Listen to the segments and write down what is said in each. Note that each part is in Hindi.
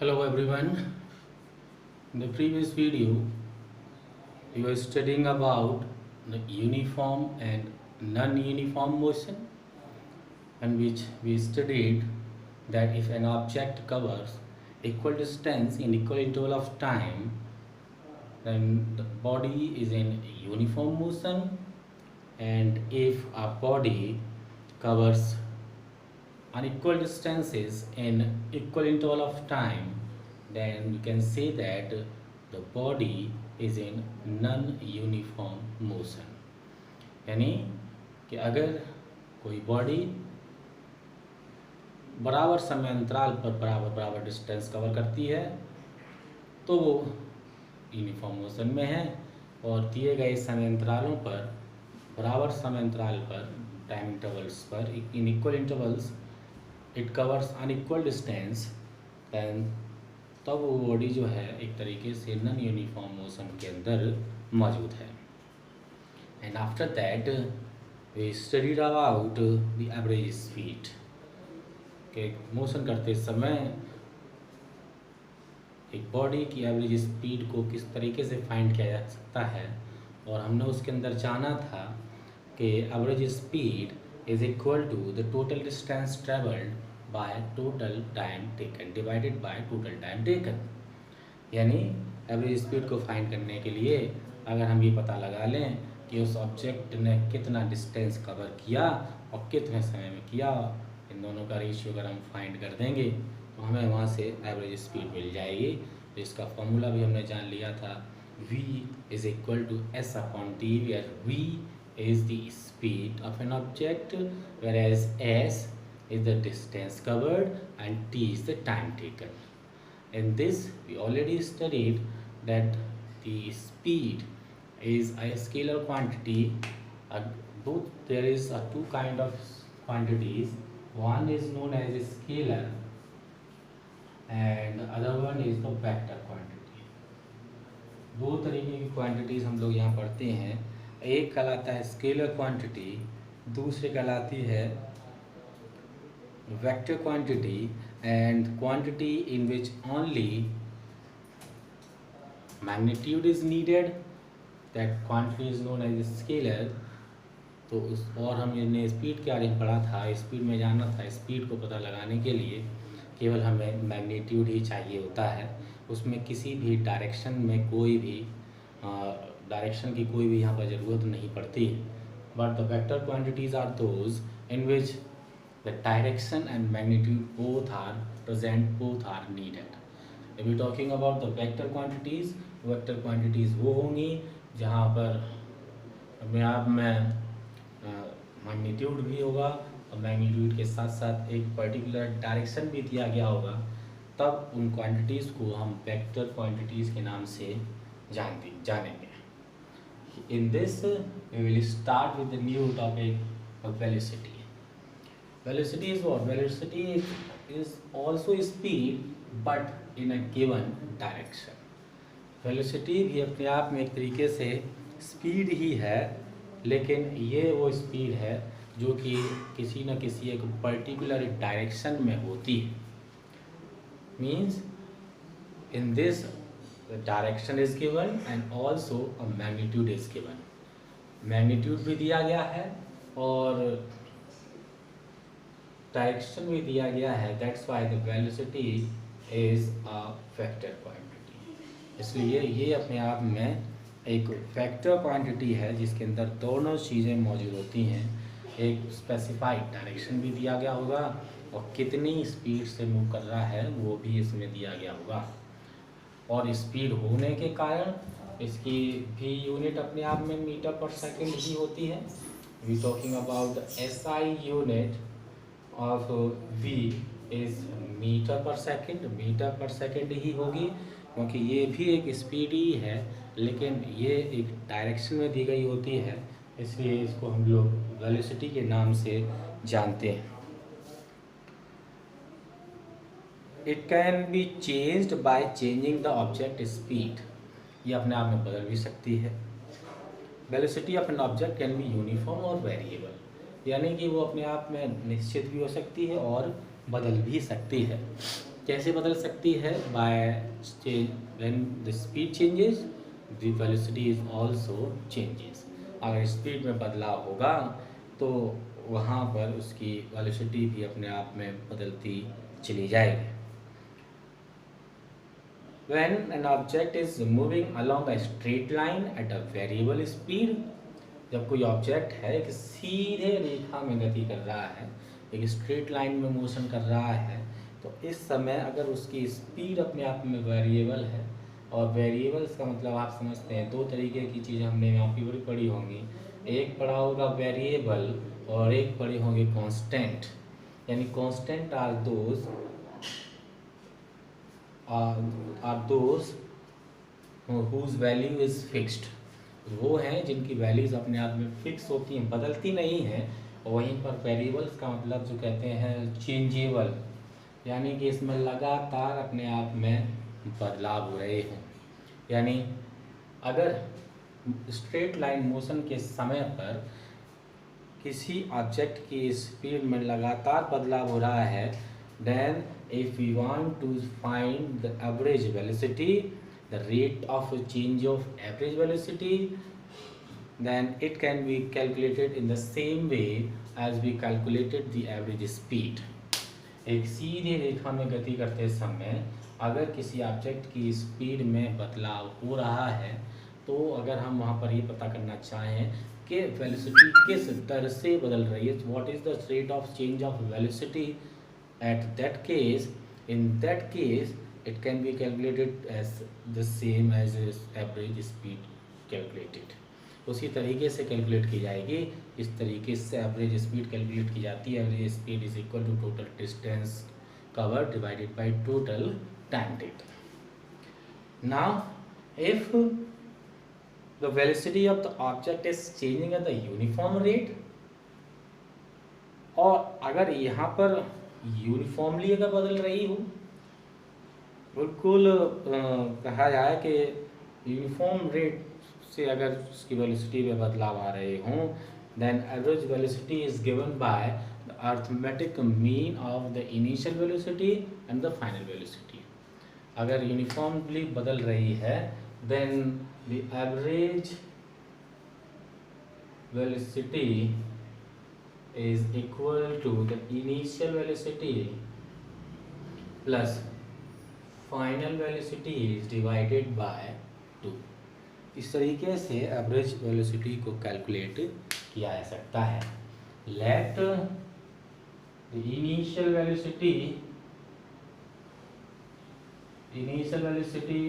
Hello everyone. In the previous video, we were studying about the uniform and non-uniform motion, in which we studied that if an object covers equal distance in equal interval of time, then the body is in uniform motion, and if a body covers unequal distances in equal interval of time, then you can say that the body is in non uniform motion. यानी कि अगर कोई बॉडी बराबर समय अंतराल पर बराबर बराबर डिस्टेंस कवर करती है तो वो यूनिफॉर्म मोशन में है, और दिए गए समय अंतरालों पर बराबर समय अंतराल पर टाइम इंटरवल्स पर in equal intervals it covers unequal distance, then तब वो बॉडी जो है एक तरीके से नॉन यूनिफॉर्म मोशन के अंदर मौजूद है। And after that we studied about the average speed के मोशन करते समय एक बॉडी की एवरेज स्पीड को किस तरीके से फाइंड किया जा सकता है, और हमने उसके अंदर जाना था कि average speed is equal to the total distance traveled by total time taken divided by total time taken। यानी एवरेज स्पीड को फाइंड करने के लिए अगर हम ये पता लगा लें कि उस ऑब्जेक्ट ने कितना डिस्टेंस कवर किया और कितने समय में किया, इन दोनों का रेशियो अगर हम फाइंड कर देंगे तो हमें वहाँ से एवरेज स्पीड मिल जाएगी। तो इसका फॉर्मूला भी हमने जान लिया था, v is equal to s upon t, where v is the speed of an object, whereas s is the distance covered and t is the time taken. In this we already studied that the speed is a scalar quantity. Both there is two kind of quantities. One is known as a scalar and the other one is the vector quantity. दो तरीके की क्वांटिटीज हम लोग यहाँ पढ़ते हैं। एक कहलाता है स्केलर क्वांटिटी, दूसरी कहलाती है vector quantity, and quantity in which only magnitude is needed, that quantity is known as scalar. तो उस और हमने स्पीड के बारे में पढ़ा था, स्पीड में जानना था, स्पीड को पता लगाने के लिए केवल हमें मैग्नीट्यूड ही चाहिए होता है, उसमें किसी भी डायरेक्शन में कोई भी डायरेक्शन की कोई भी यहाँ पर ज़रूरत नहीं पड़ती। But the vector quantities are those in which the direction and magnitude both are present, both are needed. If you talking about the vector quantities वो होंगी जहाँ पर अपने आप में मैग्नीट्यूड भी होगा और मैग्नीट्यूड के साथ साथ एक पर्टिकुलर डायरेक्शन भी दिया गया होगा, तब उन क्वांटिटीज़ को हम वेक्टर क्वांटिटीज़ के नाम से जानेंगे। In this we will start with the new topic of velocity. Velocity is what? Velocity is also speed but in a given direction. Velocity भी अपने आप में एक तरीके से स्पीड ही है, लेकिन ये वो स्पीड है जो कि किसी न किसी एक पर्टिकुलर डायरेक्शन में होती है। Means in this the direction is given and also a magnitude is given। Magnitude भी दिया गया है और डायरेक्शन भी दिया गया है, that's why the velocity is a vector quantity. इसलिए ये अपने आप में एक वेक्टर क्वांटिटी है जिसके अंदर दोनों चीज़ें मौजूद होती हैं। एक स्पेसिफाइड डायरेक्शन भी दिया गया होगा और कितनी स्पीड से मूव कर रहा है वो भी इसमें दिया गया होगा, और स्पीड होने के कारण इसकी भी यूनिट अपने आप में मीटर पर सेकंड ही होती है। We talking about SI unit of V is metre per second ही होगी, क्योंकि ये भी एक स्पीड ही है लेकिन ये एक डायरेक्शन में दी गई होती है, इसलिए इसको हम लोग वेलोसिटी के नाम से जानते हैं। It can be changed by changing the object speed, ये अपने आप में बदल भी सकती है। Velocity of an object can be uniform और वेरिएबल, यानी कि वो अपने आप में निश्चित भी हो सकती है और बदल भी सकती है। कैसे बदल सकती है? By change, when the speed changes the velocity is also changes. अगर स्पीड में बदलाव होगा तो वहाँ पर उसकी वेलोसिटी भी अपने आप में बदलती चली जाएगी। When an object is moving along a straight line at a variable speed, जब कोई ऑब्जेक्ट है एक सीधे रेखा में गति कर रहा है, एक स्ट्रेट लाइन में मोशन कर रहा है, तो इस समय अगर उसकी स्पीड अपने आप में वेरिएबल है, और वेरिएबल्स का मतलब आप समझते हैं, दो तरीके की चीज़ें हमने यहाँ पे पढ़ी होंगी। एक पढ़ा होगा वेरिएबल और एक पढ़े होंगे कांस्टेंट। यानी constant are those whose value is fixed, वो हैं जिनकी वैल्यूज़ अपने आप में फिक्स होती हैं, बदलती नहीं हैं। और वहीं पर वेरिएबल्स का मतलब जो कहते हैं चेंजेबल, यानी कि इसमें लगातार अपने आप में बदलाव हो रहे हों। यानी अगर स्ट्रेट लाइन मोशन के समय पर किसी ऑब्जेक्ट की स्पीड में लगातार बदलाव हो रहा है, then if we want to find the average velocity, the rate of change of average velocity, then it can be calculated in the same way as we calculated the average speed. एक सीधी रेखा में गति करते समय अगर किसी ऑब्जेक्ट की स्पीड में बदलाव हो रहा है, तो अगर हम वहाँ पर ये पता करना चाहें कि वेलोसिटी किस दर से बदल रही है, what is the rate of change of velocity at that case, in that case it can be calculated as the same as average speed calculated. उसी तरीके से कैलकुलेट की जाएगी, इस तरीके से एवरेज स्पीड कैलकुलेट की जाती है। Average speed is equal to total distance cover divided by total time taken. Now if the velocity of the object is changing at the uniform rate, और अगर यहाँ पर यूनिफॉर्मली अगर बदल रही हो, बिल्कुल कहा जाए कि यूनिफॉर्म रेट से अगर उसकी वेलोसिटी में बदलाव आ रहे हों, then average velocity is given by the arithmetic mean of the initial velocity and the final velocity. अगर यूनिफॉर्मली बदल रही है, then the average velocity is equal to the initial velocity plus final velocity is divided by 2। इस तरीके से एवरेज वेलोसिटी को कैलकुलेट किया जा सकता है। Let the initial velocity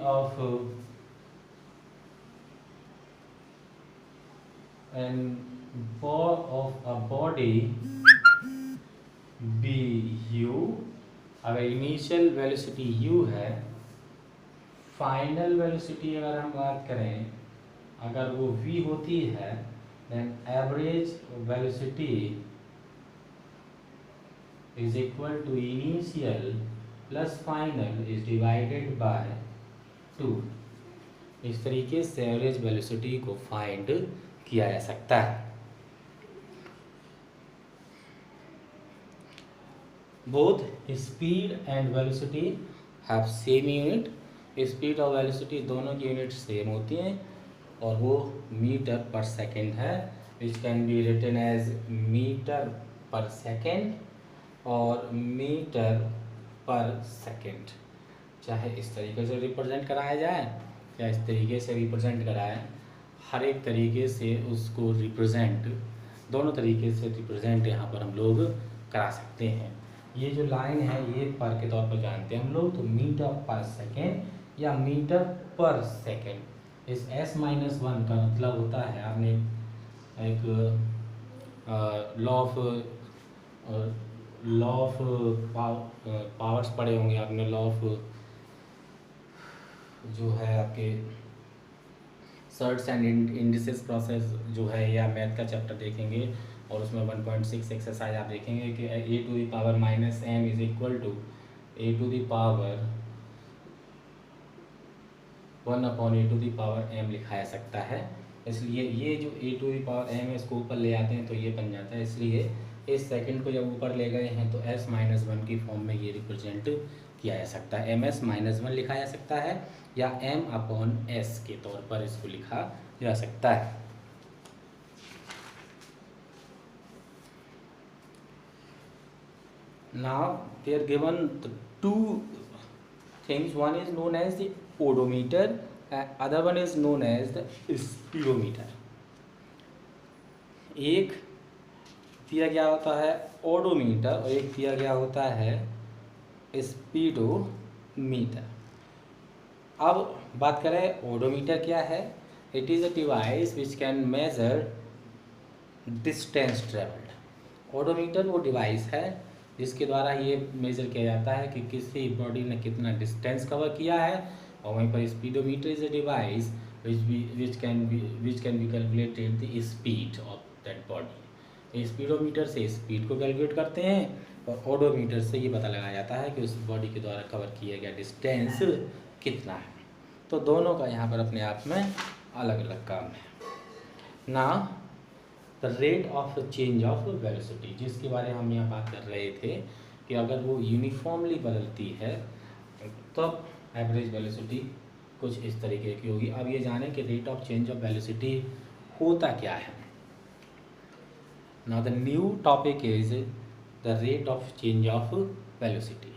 of of a body be u। अगर इनिशियल वेलोसिटी u है, फाइनल वेलोसिटी अगर हम बात करें अगर वो v होती है, then average velocity is equal to initial plus final is divided by 2। इस तरीके से एवरेज वेलोसिटी को फाइंड किया जा सकता है। Both speed and velocity have same unit. Speed और वेलोसिटी दोनों की यूनिट सेम होती हैं, और वो मीटर पर सेकेंड है, which can be written as metre per second और मीटर पर सेकेंड। चाहे इस तरीके से रिप्रेजेंट कराया जाए या इस तरीके से रिप्रेजेंट कराए, हर एक तरीके से उसको रिप्रेजेंट, दोनों तरीके से रिप्रेजेंट यहाँ पर हम लोग करा सकते हैं। ये जो लाइन है ये पर के तौर पर जानते हैं हम लोग, तो मीटर पर सेकेंड या मीटर पर सेकेंड। इस s-1 का मतलब होता है, आपने एक लॉ ऑफ पावर्स पढ़े होंगे आपने, लॉ ऑफ जो है आपके सर्ट्स एंड इंडिसेस प्रोसेस जो है, या मैथ का चैप्टर देखेंगे और उसमें 1.6 एक्सरसाइज आप देखेंगे कि a⁻m is equal to a⁻1/a⁻m लिखा जा सकता है। इसलिए ये जो a⁻m है इसको ऊपर ले आते हैं तो ये बन जाता है। इसलिए इस सेकंड को जब ऊपर ले गए हैं तो s-1 की फॉर्म में ये रिप्रेजेंट किया जा सकता है। ms-1 लिखा जा सकता है या m/s के तौर पर इसको लिखा जा सकता है। Now they are given the two things. One is known as the odometer, other one is known as the speedometer. एक दिया गया होता है ओडोमीटर और एक दिया गया होता है स्पीडोमीटर। अब बात करें ओडोमीटर क्या है। It is a device which can measure distance travelled. Odometer वो डिवाइस है जिसके द्वारा ये मेज़र किया जाता है कि किसी बॉडी ने कितना डिस्टेंस कवर किया है। और वहीं पर speedometer is a device which can be calculated the speed of that body. Speedometer से स्पीड को कैलकुलेट करते हैं और ओडोमीटर से ये पता लगाया जाता है कि उस बॉडी के द्वारा कवर किया गया डिस्टेंस कितना है। तो दोनों का यहाँ पर अपने आप में अलग अलग काम है ना। The rate of change of velocity, जिसके बारे में हम यहाँ बात कर रहे थे कि अगर वो यूनिफॉर्मली बदलती है तो एवरेज वेलोसिटी कुछ इस तरीके की होगी। अब ये जानें कि rate of change of velocity होता क्या है। Now the new topic is the rate of change of velocity.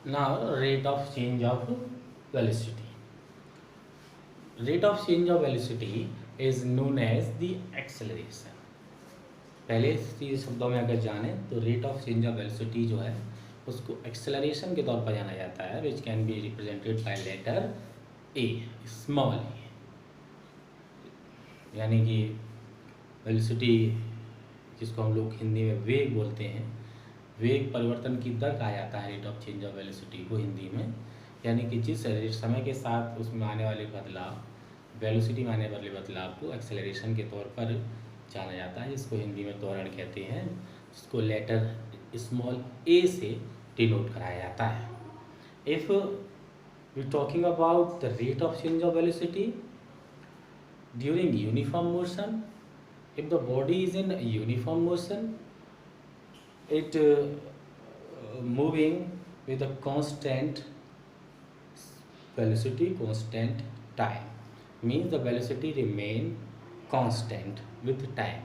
Now rate of change of velocity, rate of change of velocity is known as the acceleration. पहले शब्दों में अगर जाने तो rate of change of velocity जो है उसको एक्सेलरेशन के तौर पर जाना जाता है, which can be represented by letter A, small A. यानी कि वेलोसिटी जिसको हम लोग हिंदी में वेग बोलते हैं, वेग परिवर्तन की दर कहा जाता है rate of change of velocity को हिंदी में। यानी कि जिस समय के साथ उसमें आने वाले बदलाव, वेलोसिटी में आने वाले बदलाव को एक्सेलरेशन के तौर पर जाना जाता है, जिसको हिंदी में त्वरण कहते हैं, जिसको लेटर स्मॉल ए से डिनोट कराया जाता है। If we talking about the rate of change of velocity during uniform motion, if the body is in uniform motion, it moving with a constant velocity, constant time, means the velocity remain constant with time।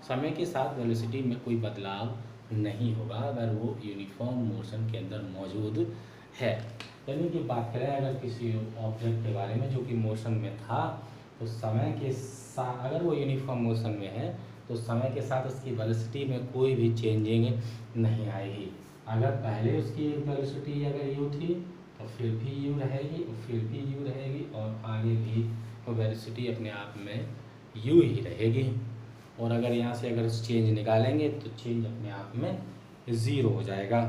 समय के साथ वेलोसिटी में कोई बदलाव नहीं होगा अगर वो यूनिफॉर्म मोशन के अंदर मौजूद है। यानी कि बात करें अगर किसी ऑब्जेक्ट के बारे में जो कि मोशन में था, तो समय के साथ अगर वो यूनिफॉर्म मोशन में है तो समय के साथ उसकी वेलोसिटी में कोई भी चेंजिंग नहीं आएगी। अगर पहले उसकी वेलोसिटी अगर यू थी तो फिर भी यू रहेगी और फिर भी यू रहेगी और आगे भी वो वेलोसिटी अपने आप में यू ही रहेगी। और अगर यहाँ से अगर चेंज निकालेंगे तो चेंज अपने आप में ज़ीरो हो जाएगा।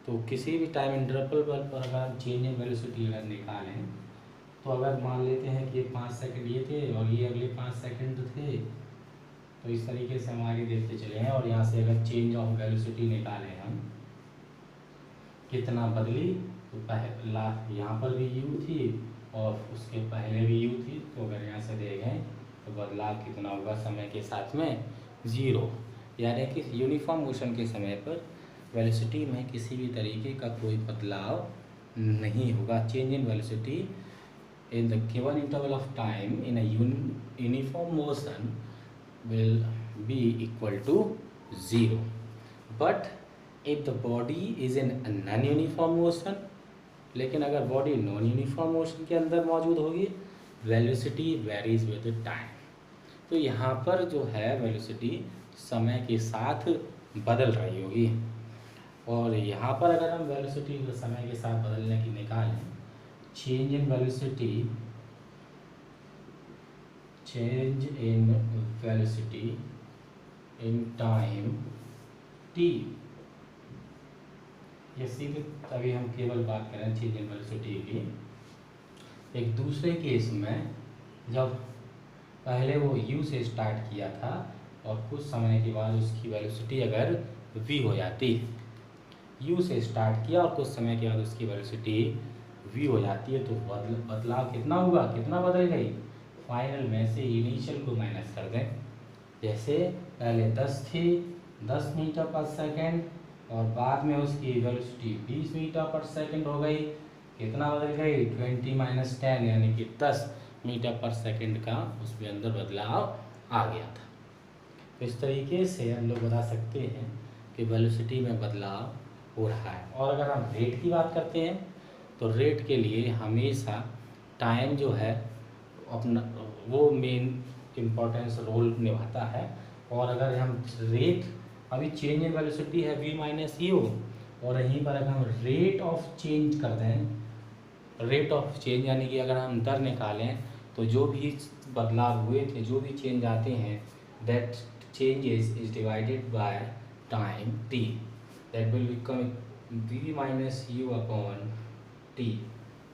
तो किसी भी टाइम इंटरवल पर अगर हम चेंज इन वेलोसिटी अगर निकालें तो अगर मान लेते हैं कि ये 5 सेकंड ये थे और ये अगले 5 सेकंड थे, तो इस तरीके से हम आगे देखते चले हैं। और यहाँ से अगर चेंज ऑफ वेलोसिटी निकालें हम कितना बदली, तो पहला यहाँ पर भी यू थी और उसके पहले भी यू थी, तो अगर यहाँ से देखें तो बदलाव कितना होगा समय के साथ में ज़ीरो। यानी कि यूनिफॉर्म मोशन के समय पर वेलोसिटी में किसी भी तरीके का कोई बदलाव नहीं होगा। Change in velocity in the given interval of time in a uniform motion will be equal to zero. But if the body is in non uniform motion, लेकिन अगर बॉडी नॉन यूनिफॉर्म मोशन के अंदर मौजूद होगी, वेलोसिटी वेरीज विद टाइम। तो यहाँ पर जो है वेलोसिटी समय के साथ बदल रही होगी। और यहाँ पर अगर हम वेलोसिटी को समय के साथ बदलने की निकालें, change in velocity, change in velocity in time T, ये सीधे अभी हम केवल बात करें चेंज इन वेलोसिटी की। एक दूसरे केस में जब पहले वो u से स्टार्ट किया था और कुछ समय के बाद उसकी वेलोसिटी अगर v हो जाती, u से स्टार्ट किया और कुछ समय के बाद उसकी वेलोसिटी v हो जाती है, तो बदलाव कितना हुआ, कितना बदल गई। फाइनल में से इनिशियल को माइनस कर दें। जैसे पहले 10 थी, 10 मीटर पर सेकेंड, और बाद में उसकी वेलोसिटी 20 मीटर पर सेकंड हो गई। कितना बदल गई? 20 - 10 यानी कि 10 मीटर पर सेकंड का उसके अंदर बदलाव आ गया था। तो इस तरीके से हम लोग बता सकते हैं कि वेलोसिटी में बदलाव हो रहा है। और अगर हम रेट की बात करते हैं तो रेट के लिए हमेशा टाइम जो है अपना वो मेन इम्पोर्टेंस रोल निभाता है। और अगर हम रेट, अभी चेंज इन वेलोसिटी है v - u, और यहीं पर अगर हम रेट ऑफ चेंज कर दें, रेट ऑफ चेंज यानी कि अगर हम दर निकालें तो जो भी बदलाव हुए थे, जो भी चेंज आते हैं, that changes is divided by time t, that will become v - u upon t,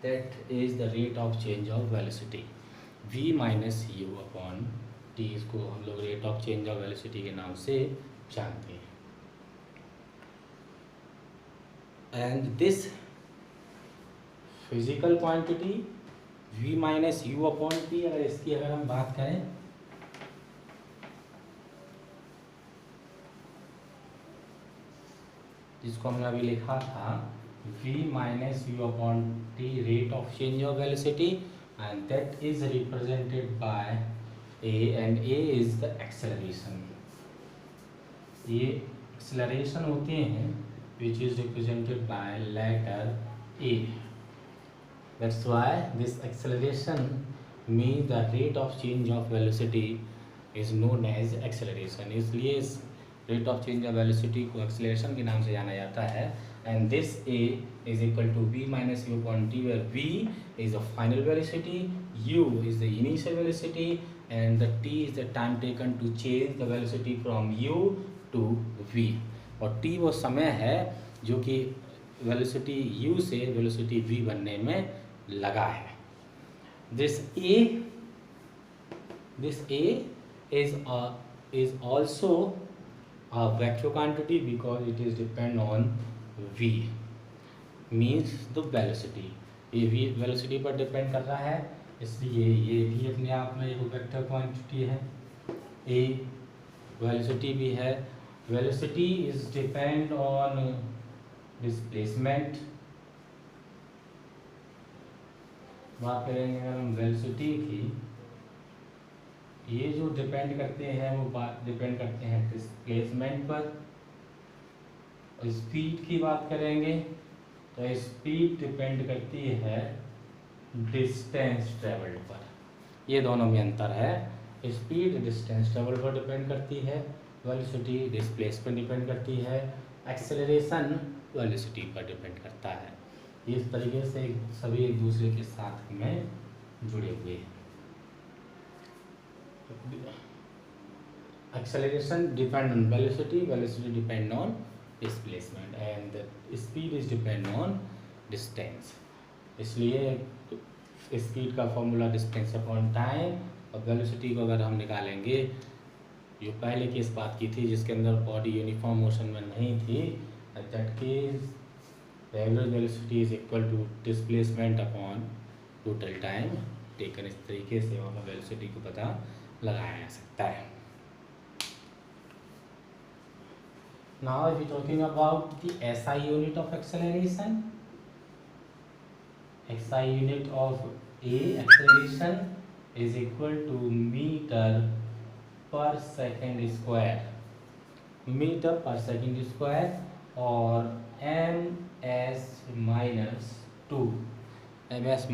that is the rate of change of velocity. v - u upon t, इसको हम लोग rate of change of velocity के नाम से जानते हैं। And this physical quantity v - u upon t, अगर हम बात करें जिसको हमने अभी लिखा था v - u upon t, rate of change of velocity, and that is represented by a, and a is the acceleration. ये एक्सेलरेशन होते हैं which is represented by letter a. That's why this acceleration means the rate of change of velocity is known as acceleration. इसलिए इस rate of change of velocity को acceleration के नाम से जाना जाता है। And this a is equal to v - u upon t, where v is the final velocity, u is the initial velocity, and the t is the time taken to change the velocity from u to v. और t वो समय है जो कि वेलोसिटी u से वेलोसिटी v बनने में लगा है। This a is also a vector quantity because it is depend on v, means the velocity। ये v वेलोसिटी पर डिपेंड कर रहा है, इसलिए ये भी अपने आप में एक वेक्टर क्वांटिटी है। a वेलोसिटी भी है। Velocity is depend on displacement. बात करेंगे अगर हम वेलोसिटी की, ये जो डिपेंड करते हैं वो डिपेंड करते हैं डिस्प्लेसमेंट पर। स्पीड की बात करेंगे तो स्पीड डिपेंड करती है डिस्टेंस ट्रेवल्ड पर। ये दोनों में अंतर है। स्पीड डिस्टेंस ट्रेवल पर डिपेंड करती है, वेलोसिटी डिस्प्लेसमेंट डिपेंड करती है, एक्सेलरेशन वेलोसिटी पर डिपेंड करता है। इस तरीके से सभी एक दूसरे के साथ में जुड़े हुए हैं। Acceleration depend on velocity, velocity depend on displacement, and speed is depend on distance. इसलिए स्पीड का फॉर्मूला डिस्टेंस अपॉन टाइम, और वेलोसिटी को अगर हम निकालेंगे, जो पहले की इस बात की थी जिसके अंदर बॉडी यूनिफॉर्म मोशन में नहीं थी, that case the average velocity is equal to displacement upon total time taken। इस तरीके से वहाँ वेलोसिटी को पता लगाया जा सकता है। Now if we talking about the SI unit of acceleration, SI unit of a acceleration is equal to meter per second square, meter per second square, और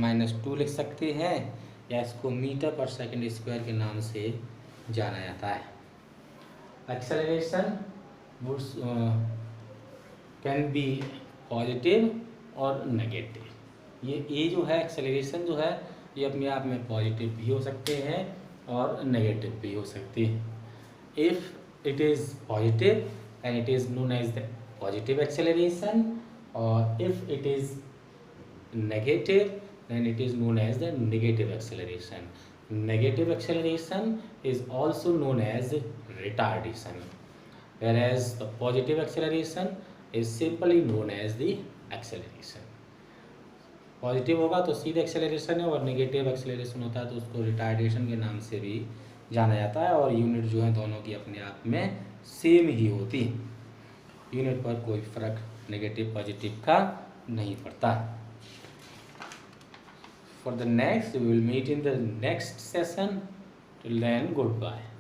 ms-2 लिख सकते हैं, या इसको मीटर पर सेकंड स्क्वायर के नाम से जाना जाता है। एक्सेलरेशन कैन बी पॉजिटिव और नेगेटिव। ये जो है एक्सेलरेशन जो है ये अपने आप में पॉजिटिव भी हो सकते हैं और नेगेटिव भी हो सकते हैं। If it is positive and it is known as the positive acceleration, or if it is negative then it is known as the negative acceleration. Negative acceleration is also known as retardation, whereas the positive acceleration is simply known as the acceleration. Positive होगा तो सीधे एक्सेलरेशन है, और नेगेटिव एक्सेलरेशन होता है तो उसको रिटार्डेशन के नाम से भी जाना जाता है, और यूनिट जो है दोनों की अपने आप में सेम ही होती है। यूनिट पर कोई फ़र्क नेगेटिव पॉजिटिव का नहीं पड़ता। For the next, we will meet in the next session. Till then, goodbye.